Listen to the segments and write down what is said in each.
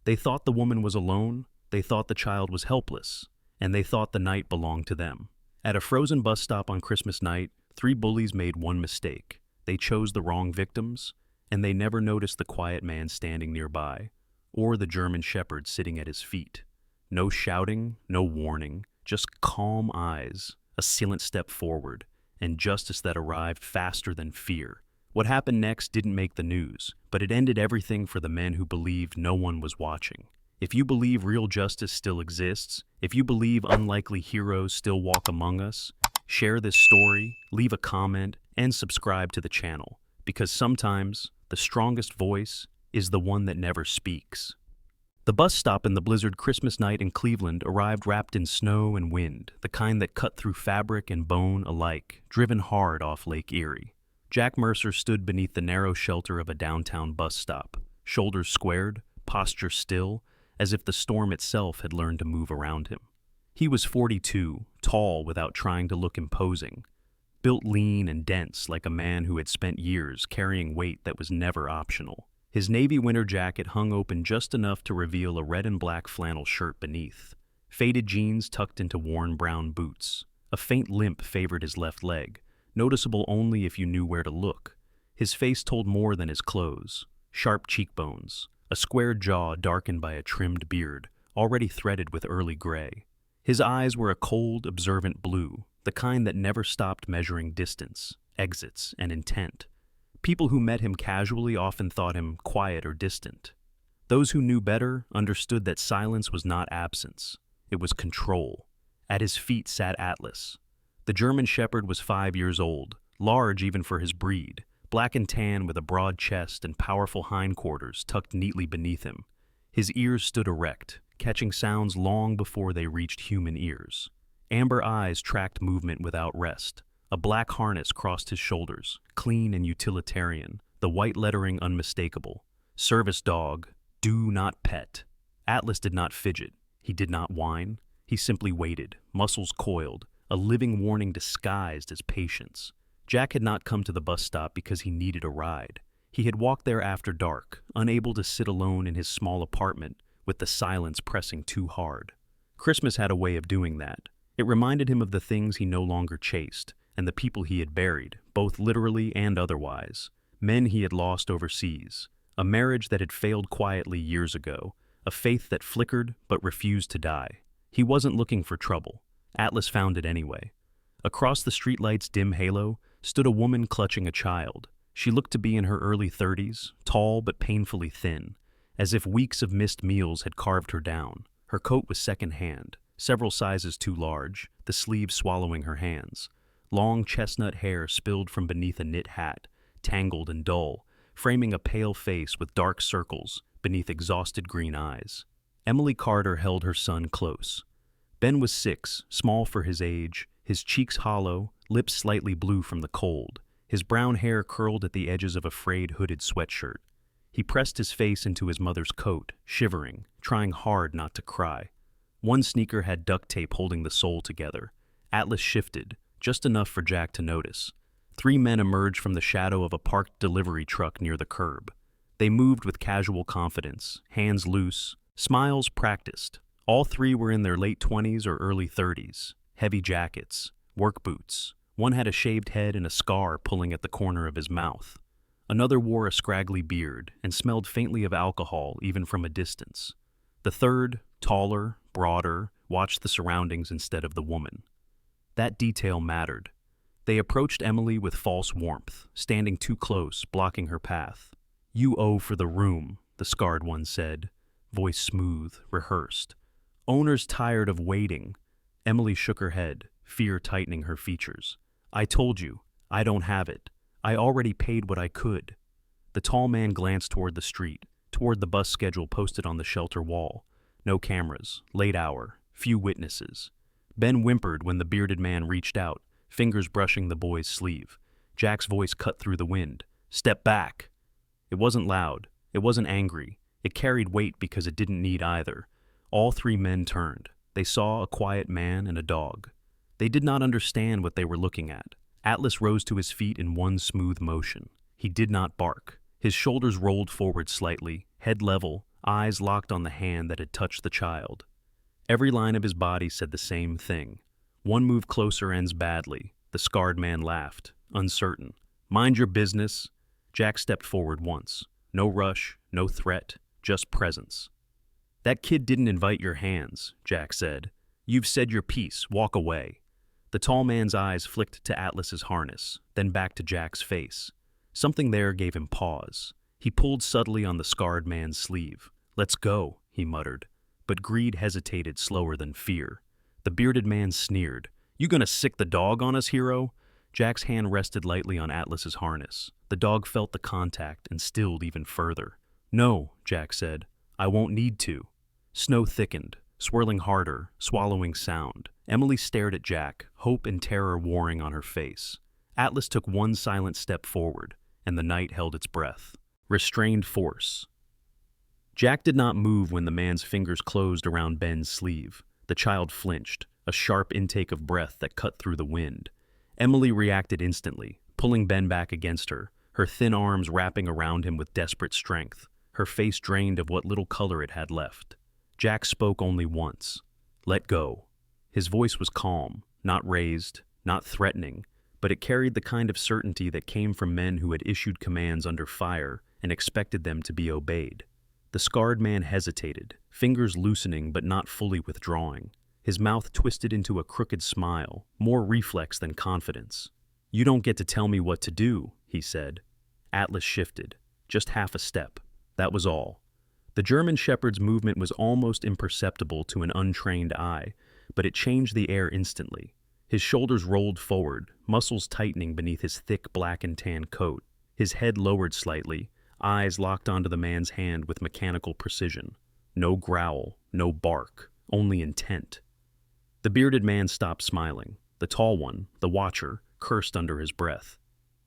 They thought the woman was alone, they thought the child was helpless, and they thought the night belonged to them. At a frozen bus stop on Christmas night, three bullies made one mistake. They chose the wrong victims, and they never noticed the quiet man standing nearby, or the German shepherd sitting at his feet. No shouting, no warning, just calm eyes, a silent step forward, and justice that arrived faster than fear. What happened next didn't make the news, but it ended everything for the men who believed no one was watching. If you believe real justice still exists, if you believe unlikely heroes still walk among us, share this story, leave a comment, and subscribe to the channel, because sometimes the strongest voice is the one that never speaks. The bus stop in the blizzard Christmas night in Cleveland arrived wrapped in snow and wind, the kind that cut through fabric and bone alike, driven hard off Lake Erie. Jack Mercer stood beneath the narrow shelter of a downtown bus stop, shoulders squared, posture still, as if the storm itself had learned to move around him. He was 42, tall without trying to look imposing, built lean and dense like a man who had spent years carrying weight that was never optional. His navy winter jacket hung open just enough to reveal a red and black flannel shirt beneath, faded jeans tucked into worn brown boots. A faint limp favored his left leg, noticeable only if you knew where to look. His face told more than his clothes. Sharp cheekbones, a square jaw darkened by a trimmed beard, already threaded with early gray. His eyes were a cold, observant blue, the kind that never stopped measuring distance, exits, and intent. People who met him casually often thought him quiet or distant. Those who knew better understood that silence was not absence. It was control. At his feet sat Atlas. The German shepherd was 5 years old, large even for his breed, black and tan with a broad chest and powerful hindquarters tucked neatly beneath him. His ears stood erect, catching sounds long before they reached human ears. Amber eyes tracked movement without rest. A black harness crossed his shoulders, clean and utilitarian, the white lettering unmistakable. Service dog, do not pet. Atlas did not fidget. He did not whine. He simply waited, muscles coiled, a living warning disguised as patience. Jack had not come to the bus stop because he needed a ride. He had walked there after dark, unable to sit alone in his small apartment with the silence pressing too hard. Christmas had a way of doing that. It reminded him of the things he no longer chased, and the people he had buried, both literally and otherwise. Men he had lost overseas, a marriage that had failed quietly years ago, a faith that flickered but refused to die. He wasn't looking for trouble. Atlas found it anyway. Across the streetlight's dim halo stood a woman clutching a child. She looked to be in her early 30s, tall but painfully thin, as if weeks of missed meals had carved her down. Her coat was second-hand, several sizes too large, the sleeves swallowing her hands. Long chestnut hair spilled from beneath a knit hat, tangled and dull, framing a pale face with dark circles beneath exhausted green eyes. Emily Carter held her son close. Ben was 6, small for his age, his cheeks hollow, lips slightly blue from the cold, his brown hair curled at the edges of a frayed hooded sweatshirt. He pressed his face into his mother's coat, shivering, trying hard not to cry. One sneaker had duct tape holding the sole together. Atlas shifted, just enough for Jack to notice. 3 men emerged from the shadow of a parked delivery truck near the curb. They moved with casual confidence, hands loose, smiles practiced. All 3 were in their late 20s or early 30s, heavy jackets, work boots. One had a shaved head and a scar pulling at the corner of his mouth. Another wore a scraggly beard and smelled faintly of alcohol even from a distance. The third, taller, broader, watched the surroundings instead of the woman. That detail mattered. They approached Emily with false warmth, standing too close, blocking her path. "You owe for the room," the scarred one said, voice smooth, rehearsed. "Owner's tired of waiting." Emily shook her head, fear tightening her features. "I told you, I don't have it. I already paid what I could." The tall man glanced toward the street, toward the bus schedule posted on the shelter wall. No cameras, late hour, few witnesses. Ben whimpered when the bearded man reached out, fingers brushing the boy's sleeve. Jack's voice cut through the wind. "Step back!" It wasn't loud. It wasn't angry. It carried weight because it didn't need either. All 3 men turned. They saw a quiet man and a dog. They did not understand what they were looking at. Atlas rose to his feet in one smooth motion. He did not bark. His shoulders rolled forward slightly, head level, eyes locked on the hand that had touched the child. Every line of his body said the same thing. One move closer ends badly. The scarred man laughed, uncertain. Mind your business. Jack stepped forward once. No rush, no threat, just presence. That kid didn't invite your hands, Jack said. You've said your piece, walk away. The tall man's eyes flicked to Atlas's harness, then back to Jack's face. Something there gave him pause. He pulled subtly on the scarred man's sleeve. Let's go, he muttered. But greed hesitated slower than fear. The bearded man sneered. You gonna sick the dog on us, hero? Jack's hand rested lightly on Atlas's harness. The dog felt the contact and stilled even further. No, Jack said. I won't need to. Snow thickened, swirling harder, swallowing sound. Emily stared at Jack, hope and terror warring on her face. Atlas took one silent step forward, and the night held its breath. Restrained force. Jack did not move when the man's fingers closed around Ben's sleeve. The child flinched, a sharp intake of breath that cut through the wind. Emily reacted instantly, pulling Ben back against her, her thin arms wrapping around him with desperate strength, her face drained of what little color it had left. Jack spoke only once. Let go. His voice was calm, not raised, not threatening, but it carried the kind of certainty that came from men who had issued commands under fire and expected them to be obeyed. The scarred man hesitated, fingers loosening but not fully withdrawing. His mouth twisted into a crooked smile, more reflex than confidence. You don't get to tell me what to do, he said. Atlas shifted, just half a step. That was all. The German shepherd's movement was almost imperceptible to an untrained eye, but it changed the air instantly. His shoulders rolled forward, muscles tightening beneath his thick black and tan coat. His head lowered slightly, eyes locked onto the man's hand with mechanical precision. No growl, no bark, only intent. The bearded man stopped smiling. The tall one, the watcher, cursed under his breath.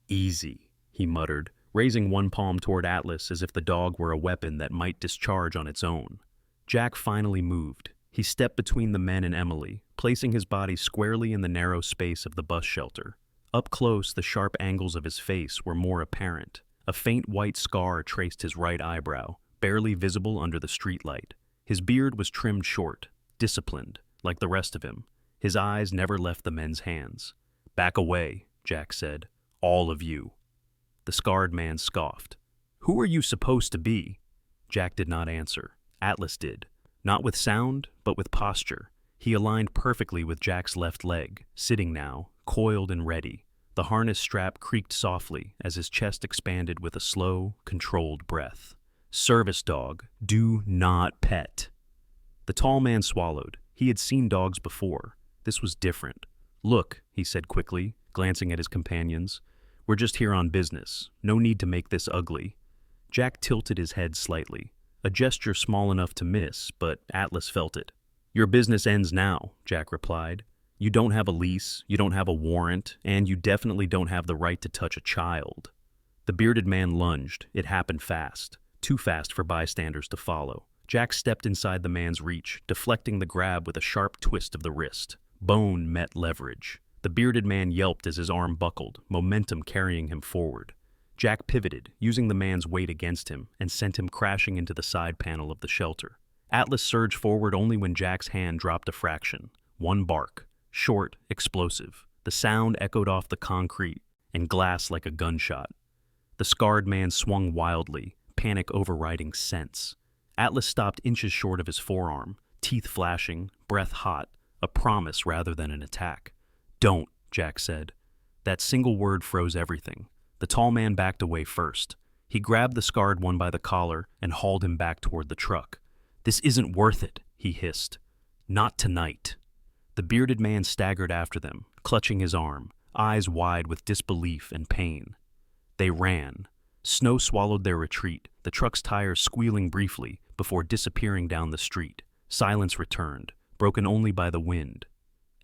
Easy, he muttered, raising one palm toward Atlas as if the dog were a weapon that might discharge on its own. Jack finally moved. He stepped between the men and Emily, placing his body squarely in the narrow space of the bus shelter. Up close, the sharp angles of his face were more apparent. A faint white scar traced his right eyebrow, barely visible under the streetlight. His beard was trimmed short, disciplined, like the rest of him. His eyes never left the men's hands. Back away, Jack said. All of you. The scarred man scoffed. Who are you supposed to be? Jack did not answer. Atlas did. Not with sound, but with posture. He aligned perfectly with Jack's left leg, sitting now, coiled and ready. The harness strap creaked softly as his chest expanded with a slow, controlled breath. Service dog, do not pet. The tall man swallowed. He had seen dogs before. This was different. Look, he said quickly, glancing at his companions. We're just here on business. No need to make this ugly. Jack tilted his head slightly. A gesture small enough to miss, but Atlas felt it. Your business ends now, Jack replied. You don't have a lease, you don't have a warrant, and you definitely don't have the right to touch a child. The bearded man lunged. It happened fast. Too fast for bystanders to follow. Jack stepped inside the man's reach, deflecting the grab with a sharp twist of the wrist. Bone met leverage. The bearded man yelped as his arm buckled, momentum carrying him forward. Jack pivoted, using the man's weight against him, and sent him crashing into the side panel of the shelter. Atlas surged forward only when Jack's hand dropped a fraction. One bark. Short, explosive. The sound echoed off the concrete and glass like a gunshot. The scarred man swung wildly, panic overriding sense. Atlas stopped inches short of his forearm, teeth flashing, breath hot, a promise rather than an attack. Don't, Jack said. That single word froze everything. The tall man backed away first. He grabbed the scarred one by the collar and hauled him back toward the truck. This isn't worth it, he hissed. Not tonight. The bearded man staggered after them, clutching his arm, eyes wide with disbelief and pain. They ran. Snow swallowed their retreat, the truck's tires squealing briefly before disappearing down the street. Silence returned, broken only by the wind.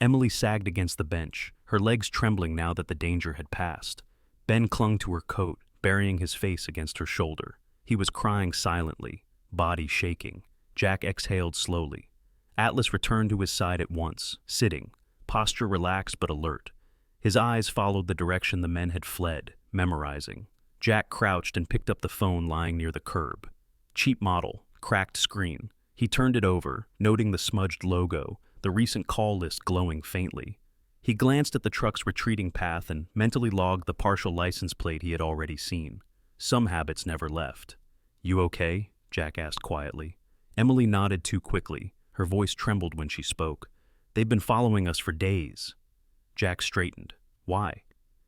Emily sagged against the bench, her legs trembling now that the danger had passed. Ben clung to her coat, burying his face against her shoulder. He was crying silently, body shaking. Jack exhaled slowly. Atlas returned to his side at once, sitting, posture relaxed but alert. His eyes followed the direction the men had fled, memorizing. Jack crouched and picked up the phone lying near the curb. Cheap model, cracked screen. He turned it over, noting the smudged logo, the recent call list glowing faintly. He glanced at the truck's retreating path and mentally logged the partial license plate he had already seen. Some habits never left. "You okay?" Jack asked quietly. Emily nodded too quickly. Her voice trembled when she spoke. "They've been following us for days." Jack straightened. "Why?"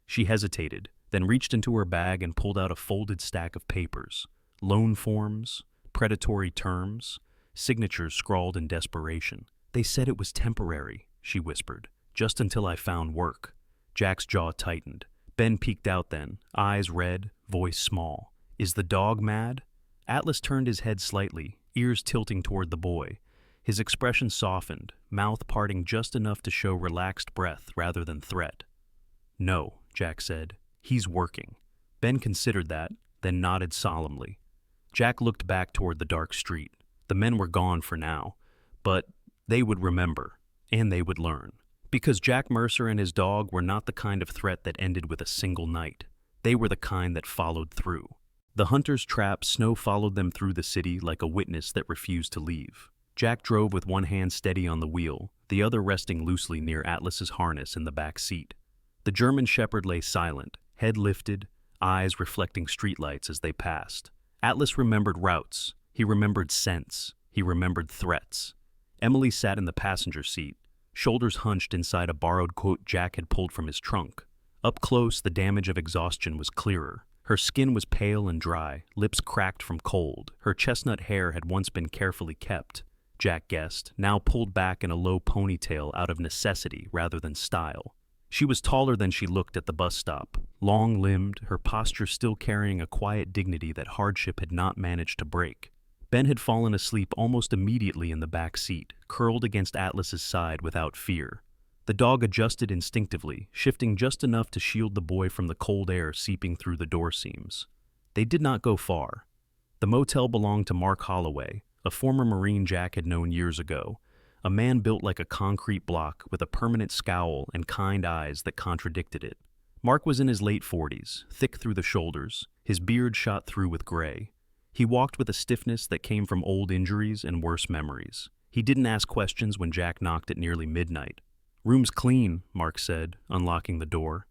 She hesitated, then reached into her bag and pulled out a folded stack of papers. Loan forms, predatory terms, signatures scrawled in desperation. "They said it was temporary," she whispered, "just until I found work." Jack's jaw tightened. Ben peeked out then, eyes red, voice small. "Is the dog mad?" Atlas turned his head slightly, ears tilting toward the boy. His expression softened, mouth parting just enough to show relaxed breath rather than threat. "No," Jack said. "He's working." Ben considered that, then nodded solemnly. Jack looked back toward the dark street. The men were gone for now, but they would remember, and they would learn. Because Jack Mercer and his dog were not the kind of threat that ended with a single night. They were the kind that followed through. The hunter's trap snow followed them through the city like a witness that refused to leave. Jack drove with one hand steady on the wheel, the other resting loosely near Atlas's harness in the back seat. The German shepherd lay silent, head lifted, eyes reflecting streetlights as they passed. Atlas remembered routes. He remembered scents. He remembered threats. Emily sat in the passenger seat, shoulders hunched inside a borrowed coat Jack had pulled from his trunk. Up close, the damage of exhaustion was clearer. Her skin was pale and dry, lips cracked from cold. Her chestnut hair had once been carefully kept, Jack guessed, now pulled back in a low ponytail out of necessity rather than style. She was taller than she looked at the bus stop, long-limbed, her posture still carrying a quiet dignity that hardship had not managed to break. Ben had fallen asleep almost immediately in the back seat, curled against Atlas's side without fear. The dog adjusted instinctively, shifting just enough to shield the boy from the cold air seeping through the door seams. They did not go far. The motel belonged to Mark Holloway, a former Marine Jack had known years ago, a man built like a concrete block with a permanent scowl and kind eyes that contradicted it. Mark was in his late 40s, thick through the shoulders, his beard shot through with gray. He walked with a stiffness that came from old injuries and worse memories. He didn't ask questions when Jack knocked at nearly midnight. "Room's clean," Mark said, unlocking the door.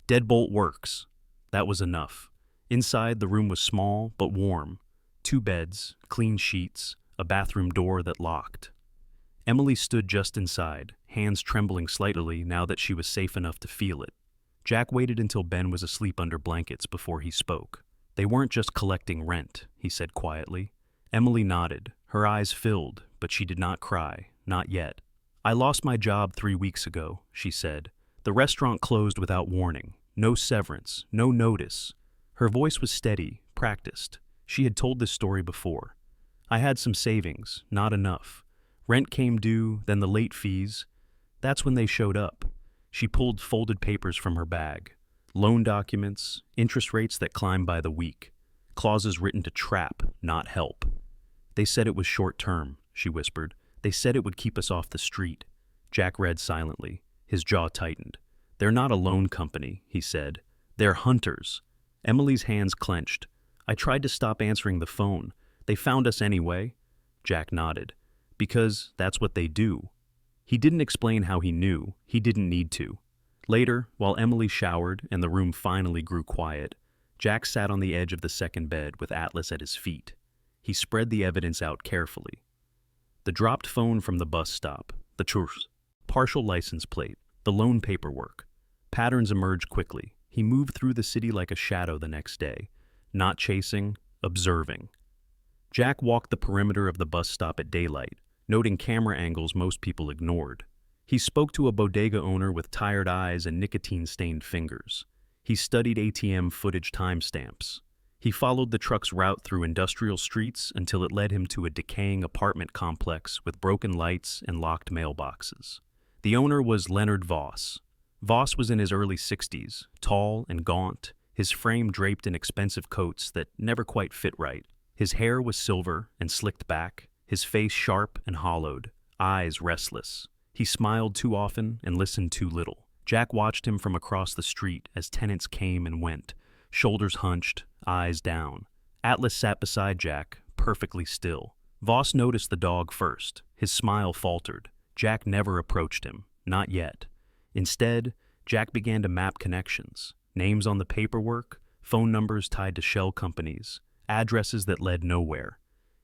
"Deadbolt works." That was enough. Inside, the room was small but warm. 2 beds, clean sheets, a bathroom door that locked. Emily stood just inside, hands trembling slightly now that she was safe enough to feel it. Jack waited until Ben was asleep under blankets before he spoke. "They weren't just collecting rent," he said quietly. Emily nodded. Her eyes filled, but she did not cry, not yet. "I lost my job 3 weeks ago," she said. "The restaurant closed without warning. No severance, no notice." Her voice was steady, practiced. She had told this story before. "I had some savings, not enough. Rent came due, then the late fees. That's when they showed up." She pulled folded papers from her bag. Loan documents, interest rates that climbed by the week. Clauses written to trap, not help. "They said it was short-term," she whispered. "They said it would keep us off the street." Jack read silently. His jaw tightened. "They're not a loan company," he said. "They're hunters." Emily's hands clenched. "I tried to stop answering the phone. They found us anyway." Jack nodded. "Because that's what they do." He didn't explain how he knew. He didn't need to. Later, while Emily showered and the room finally grew quiet, Jack sat on the edge of the second bed with Atlas at his feet. He spread the evidence out carefully. The dropped phone from the bus stop, the partial license plate, the loan paperwork. Patterns emerged quickly. He moved through the city like a shadow the next day, not chasing, observing. Jack walked the perimeter of the bus stop at daylight, noting camera angles most people ignored. He spoke to a bodega owner with tired eyes and nicotine-stained fingers. He studied ATM footage timestamps. He followed the truck's route through industrial streets until it led him to a decaying apartment complex with broken lights and locked mailboxes. The owner was Leonard Voss. Voss was in his early 60s, tall and gaunt, his frame draped in expensive coats that never quite fit right. His hair was silver and slicked back, his face sharp and hollowed, eyes restless. He smiled too often and listened too little. Jack watched him from across the street as tenants came and went, shoulders hunched, eyes down. Atlas sat beside Jack, perfectly still. Voss noticed the dog first. His smile faltered. Jack never approached him, not yet. Instead, Jack began to map connections, names on the paperwork, phone numbers tied to shell companies, addresses that led nowhere.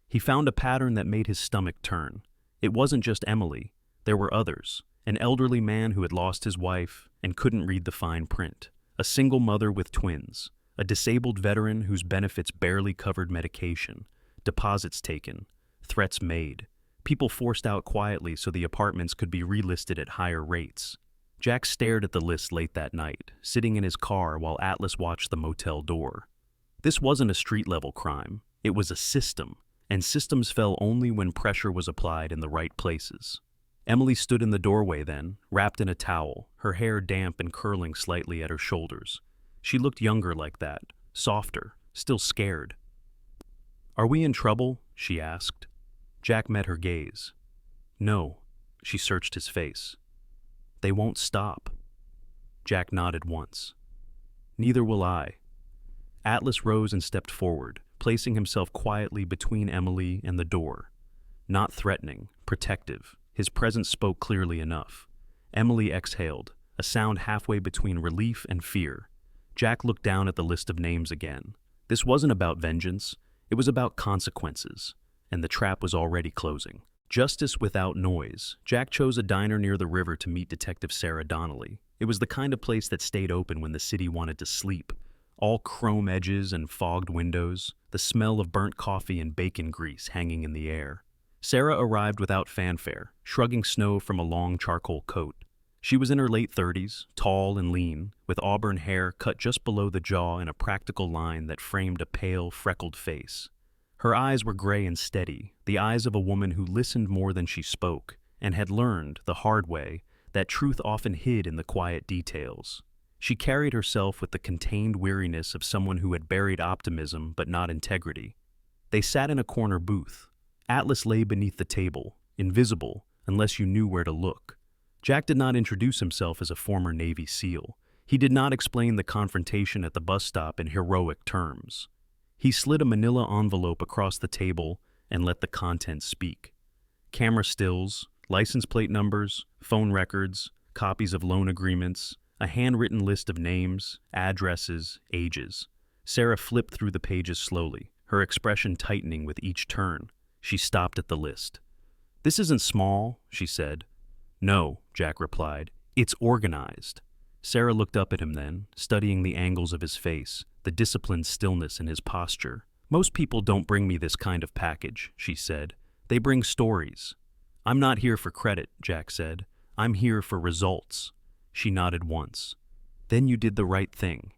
He found a pattern that made his stomach turn. It wasn't just Emily. There were others. An elderly man who had lost his wife and couldn't read the fine print. A single mother with twins. A disabled veteran whose benefits barely covered medication. Deposits taken. Threats made. People forced out quietly so the apartments could be relisted at higher rates. Jack stared at the list late that night, sitting in his car while Atlas watched the motel door. This wasn't a street-level crime. It was a system, and systems fell only when pressure was applied in the right places. Emily stood in the doorway then, wrapped in a towel, her hair damp and curling slightly at her shoulders. She looked younger like that, softer, still scared. "Are we in trouble?" she asked. Jack met her gaze. "No." She searched his face. "They won't stop." Jack nodded once. "Neither will I." Atlas rose and stepped forward, placing himself quietly between Emily and the door. Not threatening, protective. His presence spoke clearly enough. Emily exhaled, a sound halfway between relief and fear. Jack looked down at the list of names again. This wasn't about vengeance. It was about consequences. And the trap was already closing. Justice without noise. Jack chose a diner near the river to meet Detective Sarah Donnelly. It was the kind of place that stayed open when the city wanted to sleep. All chrome edges and fogged windows, the smell of burnt coffee and bacon grease hanging in the air. Sarah arrived without fanfare, shrugging snow from a long charcoal coat. She was in her late 30s, tall and lean, with auburn hair cut just below the jaw in a practical line that framed a pale, freckled face. Her eyes were gray and steady, the eyes of a woman who listened more than she spoke, and had learned, the hard way, that truth often hid in the quiet details. She carried herself with the contained weariness of someone who had buried optimism but not integrity. They sat in a corner booth. Atlas lay beneath the table, invisible, unless you knew where to look. Jack did not introduce himself as a former Navy SEAL. He did not explain the confrontation at the bus stop in heroic terms. He slid a manila envelope across the table and let the contents speak. Camera stills, license plate numbers, phone records, copies of loan agreements, a handwritten list of names, addresses, ages. Sarah flipped through the pages slowly, her expression tightening with each turn. She stopped at the list. "This isn't small," she said. "No," Jack replied. "It's organized." Sarah looked up at him then, studying the angles of his face, the disciplined stillness in his posture. "Most people don't bring me this kind of package," she said. "They bring stories." "I'm not here for credit," Jack said. "I'm here for results." She nodded once. "Then you did the right thing."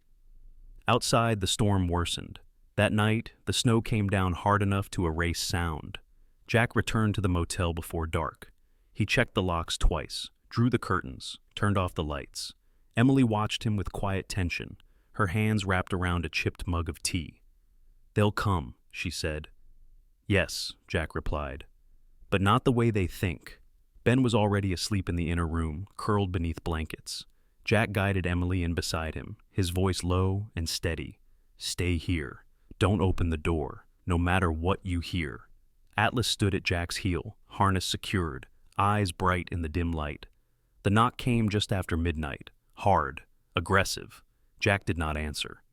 Outside, the storm worsened. That night, the snow came down hard enough to erase sound. Jack returned to the motel before dark. He checked the locks twice, drew the curtains, turned off the lights. Emily watched him with quiet tension, her hands wrapped around a chipped mug of tea. "They'll come," she said. "Yes," Jack replied. "But not the way they think." Ben was already asleep in the inner room, curled beneath blankets. Jack guided Emily in beside him, his voice low and steady. "Stay here. Don't open the door, no matter what you hear." Atlas stood at Jack's heel, harness secured, eyes bright in the dim light. The knock came just after midnight, hard, aggressive. Jack did not answer.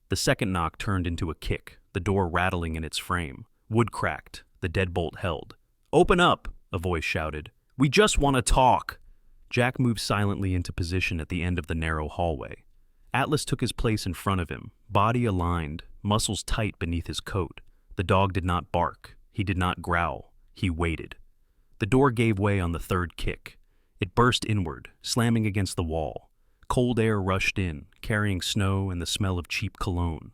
The second knock turned into a kick, the door rattling in its frame. Wood cracked, the deadbolt held. "Open up," a voice shouted. "We just want to talk." Jack moved silently into position at the end of the narrow hallway. Atlas took his place in front of him, body aligned, muscles tight beneath his coat. The dog did not bark. He did not growl. He waited. The door gave way on the third kick. It burst inward, slamming against the wall. Cold air rushed in, carrying snow and the smell of cheap cologne.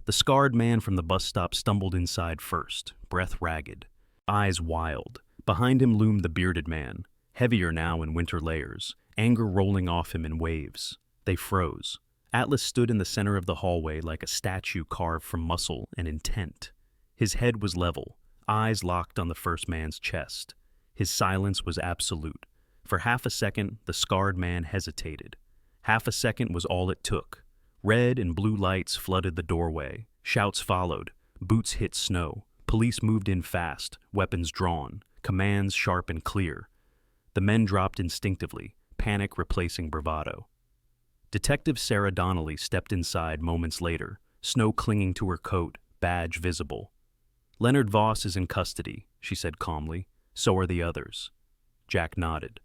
The scarred man from the bus stop stumbled inside first, breath ragged, eyes wild. Behind him loomed the bearded man, heavier now in winter layers, anger rolling off him in waves. They froze. Atlas stood in the center of the hallway like a statue carved from muscle and intent. His head was level, eyes locked on the first man's chest. His silence was absolute. For half a second, the scarred man hesitated. Half a second was all it took. Red and blue lights flooded the doorway. Shouts followed. Boots hit snow. Police moved in fast, weapons drawn, commands sharp and clear. The men dropped instinctively, panic replacing bravado. Detective Sarah Donnelly stepped inside moments later, snow clinging to her coat, badge visible. "Leonard Voss is in custody," she said calmly. "So are the others." Jack nodded.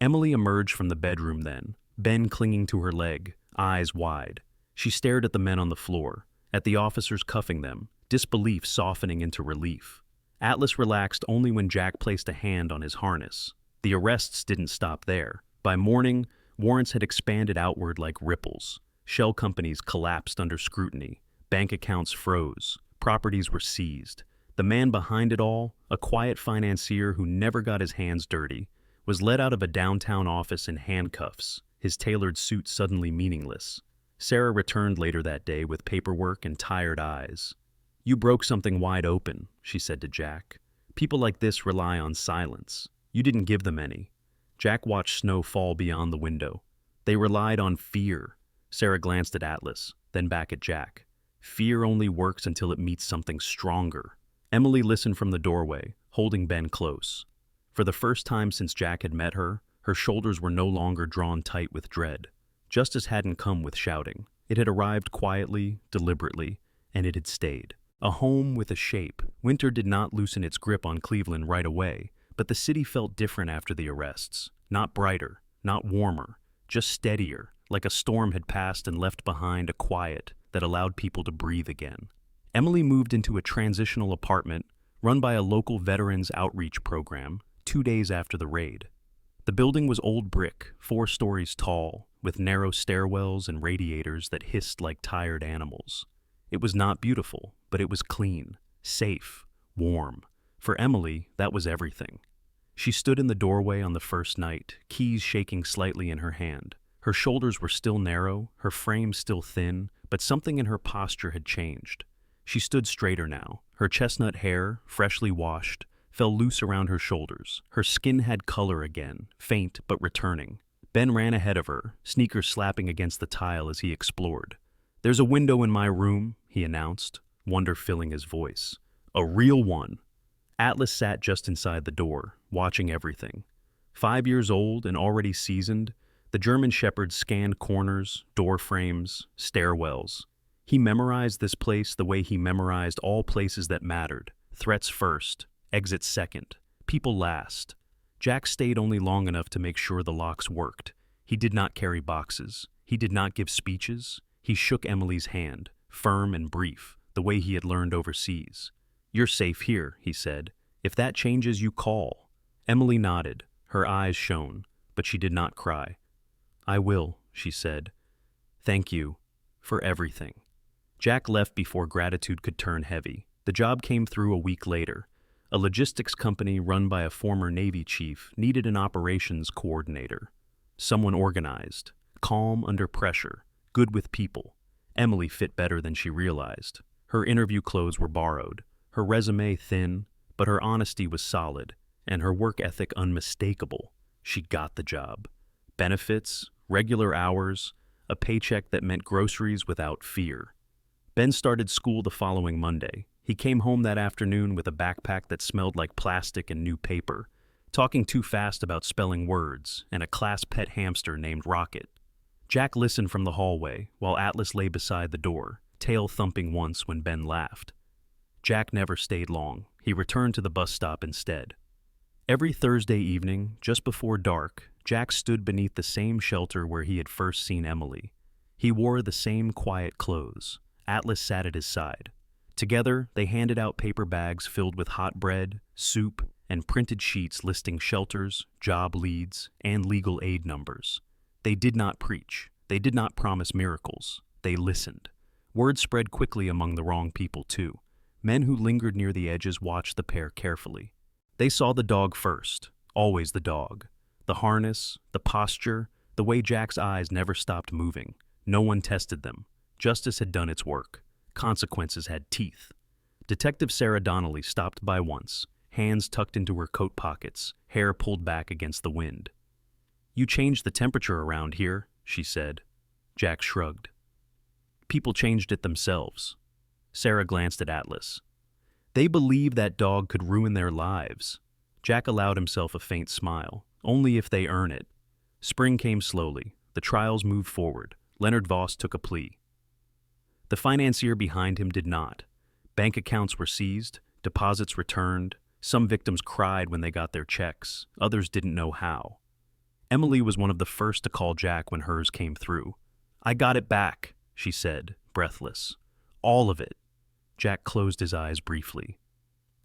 Emily emerged from the bedroom then, Ben clinging to her leg, eyes wide. She stared at the men on the floor, at the officers cuffing them, disbelief softening into relief. Atlas relaxed only when Jack placed a hand on his harness. The arrests didn't stop there. By morning, warrants had expanded outward like ripples. Shell companies collapsed under scrutiny. Bank accounts froze. Properties were seized. The man behind it all, a quiet financier who never got his hands dirty, was led out of a downtown office in handcuffs, his tailored suit suddenly meaningless. Sarah returned later that day with paperwork and tired eyes. "You broke something wide open," she said to Jack. "People like this rely on silence. You didn't give them any." Jack watched snow fall beyond the window. "They relied on fear." Sarah glanced at Atlas, then back at Jack. "Fear only works until it meets something stronger." Emily listened from the doorway, holding Ben close. For the first time since Jack had met her, her shoulders were no longer drawn tight with dread. Justice hadn't come with shouting. It had arrived quietly, deliberately, and it had stayed. A home with a shape. Winter did not loosen its grip on Cleveland right away, but the city felt different after the arrests. Not brighter, not warmer, just steadier, like a storm had passed and left behind a quiet that allowed people to breathe again. Emily moved into a transitional apartment run by a local veterans outreach program 2 days after the raid. The building was old brick, 4 stories tall, with narrow stairwells and radiators that hissed like tired animals. It was not beautiful, but it was clean, safe, warm. For Emily, that was everything. She stood in the doorway on the first night, keys shaking slightly in her hand. Her shoulders were still narrow, her frame still thin, but something in her posture had changed. She stood straighter now. Her chestnut hair, freshly washed, fell loose around her shoulders. Her skin had color again, faint but returning. Ben ran ahead of her, sneakers slapping against the tile as he explored. "There's a window in my room," he announced, wonder filling his voice. "A real one." Atlas sat just inside the door, watching everything. 5 years old and already seasoned, the German Shepherd scanned corners, door frames, stairwells. He memorized this place the way he memorized all places that mattered. Threats first, exits second, people last. Jack stayed only long enough to make sure the locks worked. He did not carry boxes. He did not give speeches. He shook Emily's hand, firm and brief, the way he had learned overseas. "You're safe here," he said. "If that changes, you call." Emily nodded. Her eyes shone, but she did not cry. "I will," she said. "Thank you for everything." Jack left before gratitude could turn heavy. The job came through a week later. A logistics company run by a former Navy chief needed an operations coordinator. Someone organized, calm under pressure, good with people. Emily fit better than she realized. Her interview clothes were borrowed, her resume thin, but her honesty was solid, and her work ethic unmistakable. She got the job. Benefits, regular hours, a paycheck that meant groceries without fear. Ben started school the following Monday. He came home that afternoon with a backpack that smelled like plastic and new paper, talking too fast about spelling words, and a class pet hamster named Rocket. Jack listened from the hallway, while Atlas lay beside the door, tail thumping once when Ben laughed. Jack never stayed long. He returned to the bus stop instead. Every Thursday evening, just before dark, Jack stood beneath the same shelter where he had first seen Emily. He wore the same quiet clothes. Atlas sat at his side. Together, they handed out paper bags filled with hot bread, soup, and printed sheets listing shelters, job leads, and legal aid numbers. They did not preach. They did not promise miracles. They listened. Word spread quickly among the wrong people, too. Men who lingered near the edges watched the pair carefully. They saw the dog first, always the dog. The harness, the posture, the way Jack's eyes never stopped moving. No one tested them. Justice had done its work. Consequences had teeth. Detective Sarah Donnelly stopped by once, hands tucked into her coat pockets, hair pulled back against the wind. "You changed the temperature around here," she said. Jack shrugged. "People changed it themselves." Sarah glanced at Atlas. They believe that dog could ruin their lives. Jack allowed himself a faint smile, only if they earn it. Spring came slowly. The trials moved forward. Leonard Voss took a plea. The financier behind him did not. Bank accounts were seized, deposits returned. Some victims cried when they got their checks. Others didn't know how. Emily was one of the first to call Jack when hers came through. "I got it back," she said, breathless. "All of it." Jack closed his eyes briefly.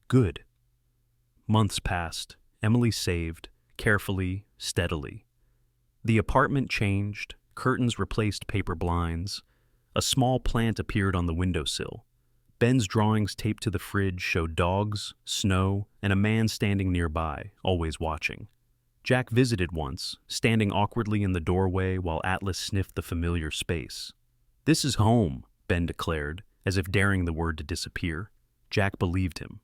"Good." Months passed. Emily saved, carefully, steadily. The apartment changed. Curtains replaced paper blinds. A small plant appeared on the windowsill. Ben's drawings taped to the fridge showed dogs, snow, and a man standing nearby, always watching. Jack visited once, standing awkwardly in the doorway while Atlas sniffed the familiar space. "This is home," Ben declared, as if daring the word to disappear. Jack believed him.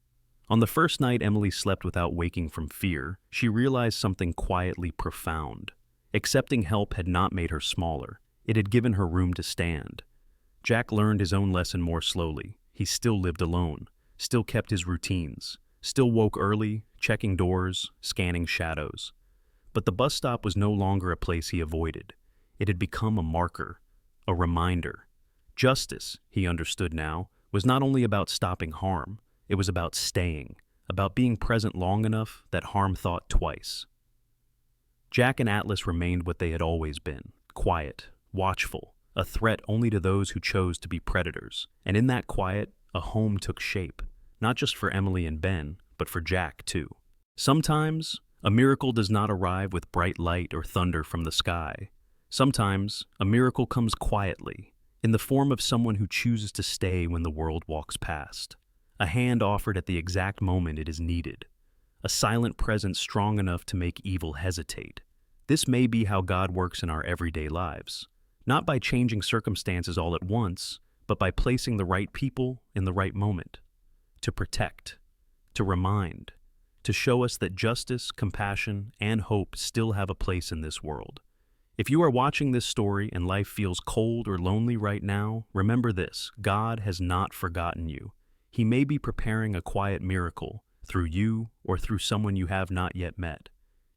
On the first night Emily slept without waking from fear, she realized something quietly profound. Accepting help had not made her smaller. It had given her room to stand. Jack learned his own lesson more slowly. He still lived alone, still kept his routines, still woke early, checking doors, scanning shadows. But the bus stop was no longer a place he avoided. It had become a marker, a reminder. Justice, he understood now, was not only about stopping harm, it was about staying, about being present long enough that harm thought twice. Jack and Atlas remained what they had always been, quiet, watchful, a threat only to those who chose to be predators. And in that quiet, a home took shape, not just for Emily and Ben, but for Jack too. Sometimes, a miracle does not arrive with bright light or thunder from the sky. Sometimes, a miracle comes quietly, in the form of someone who chooses to stay when the world walks past. A hand offered at the exact moment it is needed. A silent presence strong enough to make evil hesitate. This may be how God works in our everyday lives. Not by changing circumstances all at once, but by placing the right people in the right moment. To protect, to remind, to show us that justice, compassion, and hope still have a place in this world. If you are watching this story and life feels cold or lonely right now, remember this: God has not forgotten you. He may be preparing a quiet miracle through you or through someone you have not yet met.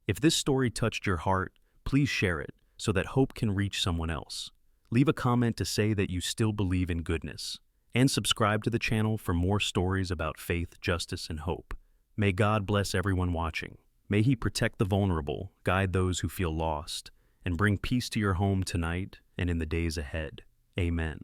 If this story touched your heart, please share it so that hope can reach someone else. Leave a comment to say that you still believe in goodness. And subscribe to the channel for more stories about faith, justice, and hope. May God bless everyone watching. May He protect the vulnerable, guide those who feel lost, and bring peace to your home tonight and in the days ahead. Amen.